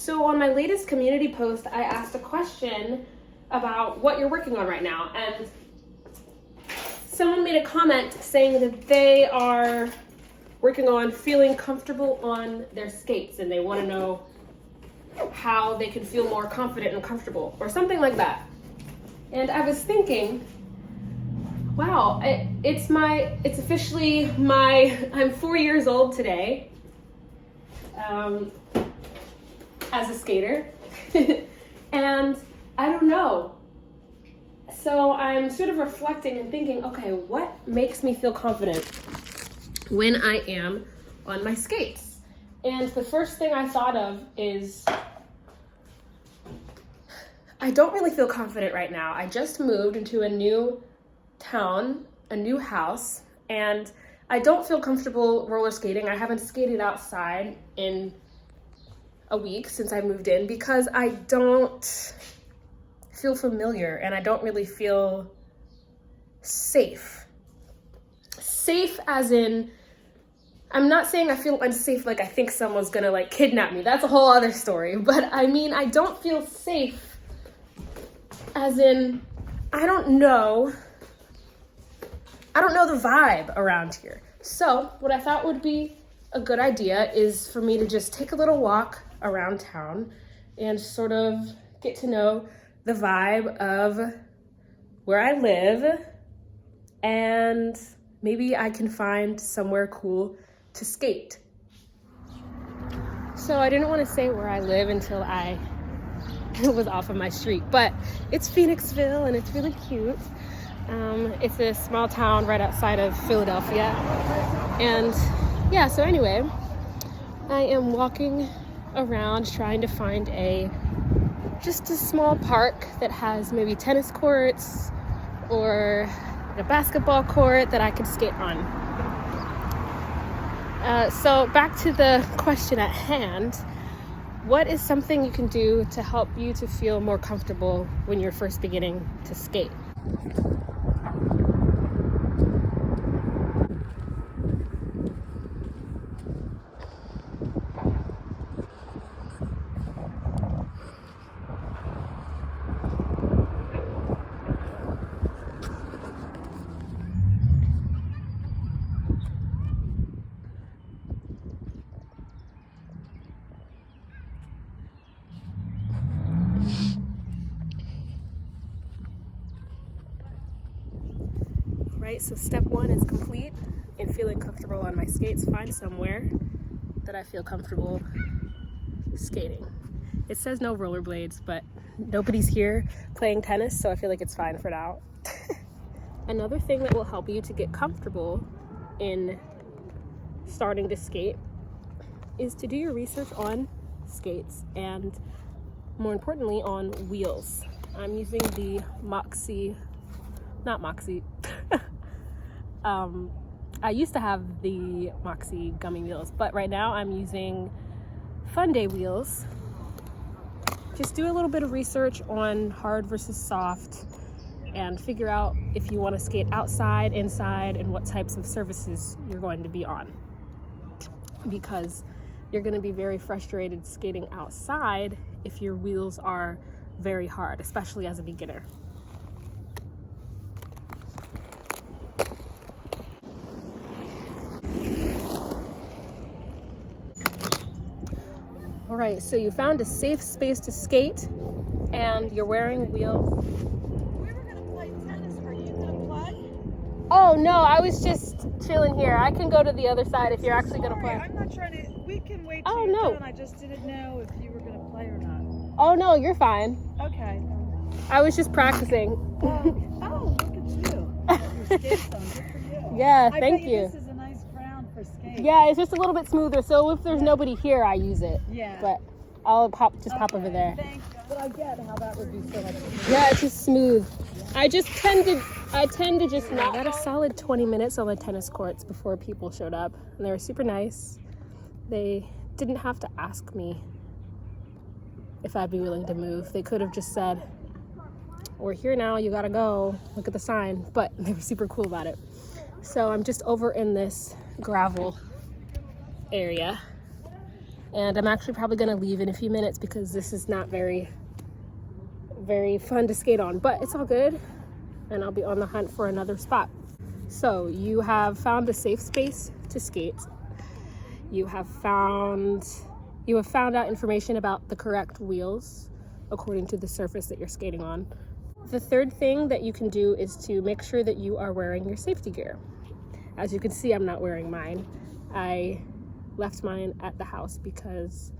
So on my latest community post, I asked a question about what you're working on right now, and someone made a comment saying that they are working on feeling comfortable on their skates, and they want to know how they can feel more confident and comfortable, or something like that. And I was thinking, wow, it's officially I'm 4 years old today, as a skater, and I don't know. So I'm sort of reflecting and thinking, okay, what makes me feel confident when I am on my skates? And the first thing I thought of is, I don't really feel confident right now. I just moved into a new town, a new house, and I don't feel comfortable roller skating. I haven't skated outside in a week since I moved in because I don't feel familiar and I don't really feel safe. Safe as in, I'm not saying I feel unsafe like I think someone's gonna like kidnap me. That's a whole other story. But I mean, I don't feel safe as in, I don't know the vibe around here. So what I thought would be a good idea is for me to just take a little walk around town and sort of get to know the vibe of where I live, and maybe I can find somewhere cool to skate. So I didn't want to say where I live until I was off of my street, but it's Phoenixville and it's really cute. It's a small town right outside of Philadelphia. And yeah, so anyway, I am walking around trying to find just a small park that has maybe tennis courts or a basketball court that I could skate on. So back to the question at hand. What is something you can do to help you to feel more comfortable when you're first beginning to skate? Right, so step one is complete in feeling comfortable on my skates. Find somewhere that I feel comfortable skating. It says no rollerblades, but nobody's here playing tennis, so I feel like it's fine for now. Another thing that will help you to get comfortable in starting to skate is to do your research on skates and, more importantly, on wheels. I'm using the Moxi, not Moxi. I used to have the Moxi gummy wheels, but right now I'm using Fun Day wheels. Just do a little bit of research on hard versus soft and figure out if you want to skate outside, inside, and what types of surfaces you're going to be on. Because you're going to be very frustrated skating outside if your wheels are very hard, especially as a beginner. All right, so you found a safe space to skate and you're wearing wheels. We were gonna play tennis. Are you gonna play? Oh no, I was just chilling here. I can go to the other side if you're actually gonna play. I'm not trying to, we can wait till Oh, you're no. done. I just didn't know if you were gonna play or not. Oh no, you're fine. Okay. I was just practicing. Oh, look at you. Your skates on, good for you. Yeah, I thank bet you. This is a nice ground for skating. Yeah, it's just a little bit smoother, so if there's nobody here, I use it. Yeah. But I'll pop over there. Thank you. But I get how that would be so much easier. Yeah, it's just smooth. I tend to just not. I got a solid 20 minutes on the tennis courts before people showed up, and they were super nice. They didn't have to ask me if I'd be willing to move. They could have just said, "We're here now, you gotta go, look at the sign," but they were super cool about it. So I'm just over in this gravel area, And I'm actually probably gonna leave in a few minutes because this is not very fun to skate on, but it's all good. And I'll be on the hunt for another spot. So you have found a safe space to skate. You have found out information about the correct wheels according to the surface that you're skating on. The third thing that you can do is to make sure that you are wearing your safety gear. As you can see, I'm not wearing mine. I left mine at the house because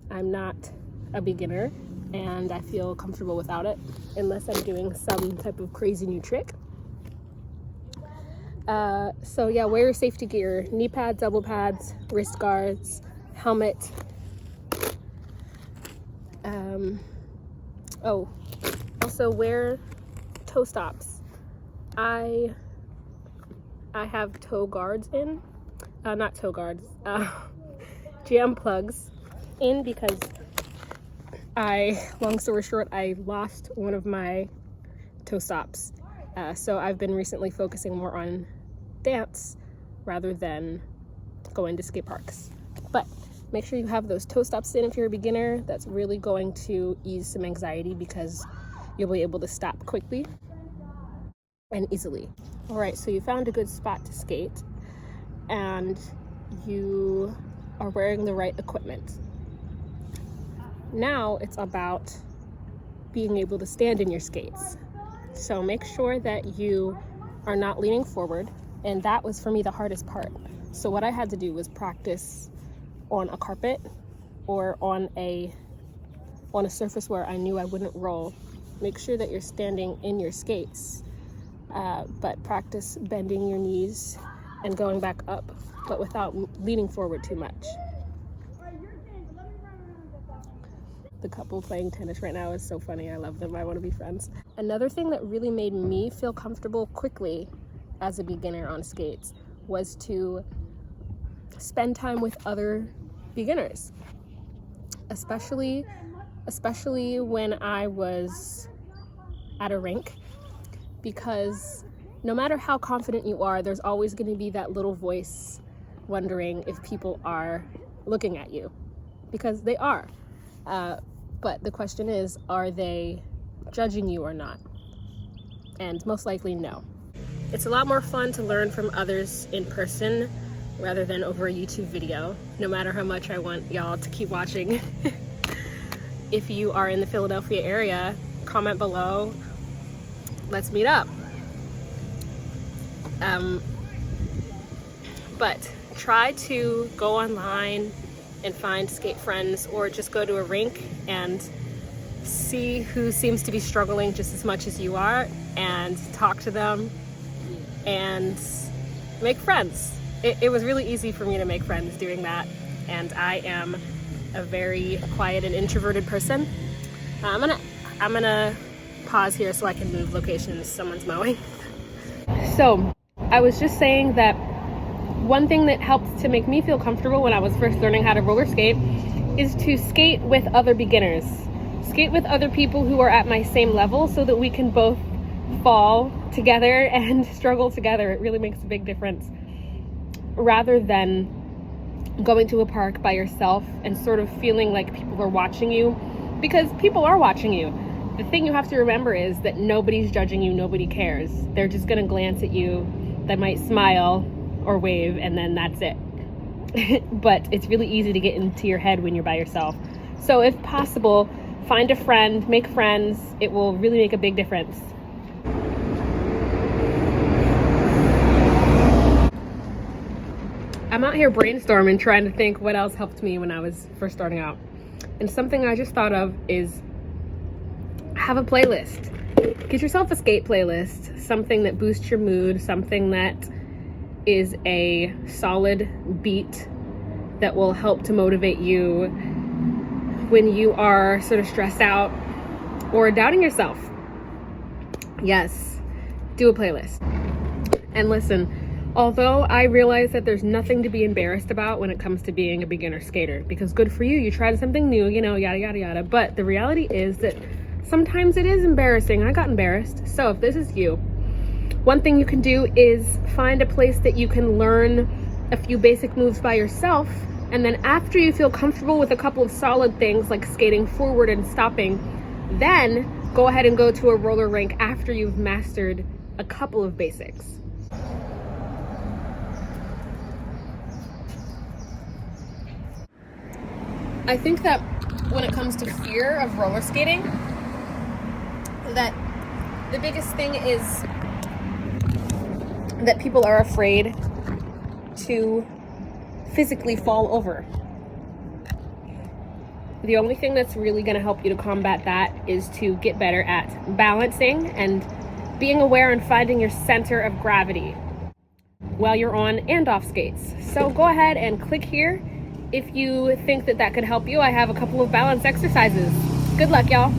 I'm not a beginner and I feel comfortable without it unless I'm doing some type of crazy new trick. So yeah, wear your safety gear: knee pads, elbow pads, wrist guards, helmet. Also wear toe stops. I have toe guards in, not toe guards, jam plugs in because long story short, I lost one of my toe stops. So I've been recently focusing more on dance rather than going to skate parks. But make sure you have those toe stops in if you're a beginner. That's really going to ease some anxiety because you'll be able to stop quickly and easily. All right, so you found a good spot to skate and you are wearing the right equipment. Now it's about being able to stand in your skates. So make sure that you are not leaning forward, and that was for me the hardest part. So what I had to do was practice on a carpet or on a surface where I knew I wouldn't roll. Make sure that you're standing in your skates, but practice bending your knees and going back up, but without leaning forward too much. The couple playing tennis right now is so funny. I love them. I want to be friends. Another thing that really made me feel comfortable quickly as a beginner on skates was to spend time with other beginners, especially when I was at a rink, because no matter how confident you are, there's always going to be that little voice wondering if people are looking at you, because they are. But the question is, are they judging you or not? And most likely no. It's a lot more fun to learn from others in person rather than over a YouTube video, no matter how much I want y'all to keep watching. If you are in the Philadelphia area, comment below. Let's meet up. But try to go online and find skate friends, or just go to a rink and see who seems to be struggling just as much as you are and talk to them and make friends. It was really easy for me to make friends doing that, and I am a very quiet and introverted person. I'm gonna pause here so I can move locations. Someone's mowing. So I was just saying that one thing that helped to make me feel comfortable when I was first learning how to roller skate is to skate with other beginners. Skate with other people who are at my same level so that we can both fall together and struggle together. It really makes a big difference. Rather than going to a park by yourself and sort of feeling like people are watching you, because people are watching you. The thing you have to remember is that nobody's judging you, nobody cares. They're just gonna glance at you, they might smile or wave, and then that's it. But it's really easy to get into your head when you're by yourself. So if possible, find a friend, make friends. It will really make a big difference. I'm out here brainstorming, trying to think what else helped me when I was first starting out. And something I just thought of is have a playlist. Get yourself a skate playlist, something that boosts your mood, something that is a solid beat that will help to motivate you when you are sort of stressed out or doubting yourself. Yes, do a playlist. And listen, although I realize that there's nothing to be embarrassed about when it comes to being a beginner skater, because good for you, you tried something new, you know, yada, yada, yada. But the reality is that sometimes it is embarrassing. I got embarrassed. So if this is you, one thing you can do is find a place that you can learn a few basic moves by yourself And then after you feel comfortable with a couple of solid things like skating forward and stopping, then go ahead and go to a roller rink after you've mastered a couple of basics. I think that when it comes to fear of roller skating, that the biggest thing is that people are afraid to physically fall over. The only thing that's really going to help you to combat that is to get better at balancing and being aware and finding your center of gravity while you're on and off skates. So go ahead and click here if you think that that could help you. I have a couple of balance exercises. Good luck, y'all.